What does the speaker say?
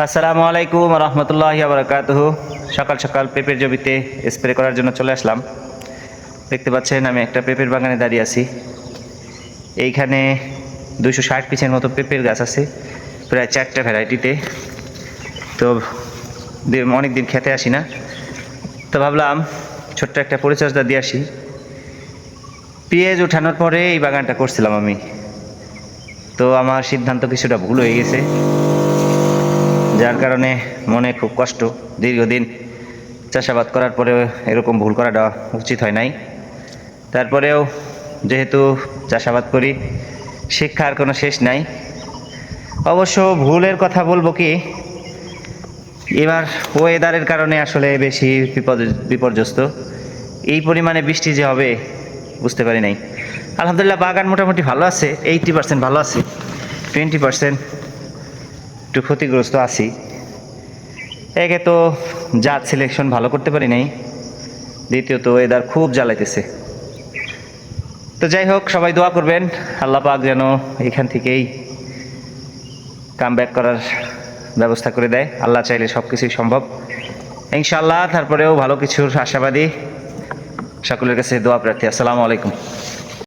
আসসালামু আলাইকুম রহমতুল্লাহি বারাকাতুহু। সকাল সকাল পেঁপের জমিতে স্প্রে করার জন্য চলে আসলাম। দেখতে পাচ্ছেন আমি একটা পেঁপের বাগানে দাঁড়িয়ে আছি। এইখানে 260 পিসের মতো পেঁপের গাছ আছে, প্রায় 4টা ভ্যারাইটিতে। তো অনেক দিন খেতে আসি না, তো ভাবলাম ছোট্ট একটা পরিচর্যা দিয়ে আসি। পেঁয়াজ উঠানোর পরে এই বাগানটা করছিলাম আমি, তো আমার সিদ্ধান্ত কিছুটা ভুল হয়ে গেছে, যার কারণে মনে খুব কষ্ট। দীর্ঘদিন চাষাবাদ করার পরেও এরকম ভুল করাটা উচিত হয় নাই। তারপরেও যেহেতু চাষাবাদ করি, শিক্ষার কোনো শেষ নাই। অবশ্য ভুলের কথা বলবো কি, এবার ওয়েদারের কারণে আসলে বেশি বিপর্যস্ত। এই পরিমাণে বৃষ্টি যে হবে বুঝতে পারি নাই। আলহামদুলিল্লাহ বাগান মোটামুটি ভালো আছে, 80% ভালো আছে, 20% একটু ক্ষতিগ্রস্ত আছি। একে তো জাত সিলেকশন ভালো করতে পারি নাই, দ্বিতীয়ত ওয়েদার খুব জ্বালাইতেছে। তো যাই হোক, সবাই দোয়া করবেন আল্লাহ পাক যেন এখান থেকেই কামব্যাক করার ব্যবস্থা করে দেয়। আল্লাহ চাইলে সব কিছুই সম্ভব ইনশাআল্লাহ। তারপরেও ভালো কিছুর আশাবাদী, সকলের কাছে দোয়া প্রার্থী। আসসালামু আলাইকুম।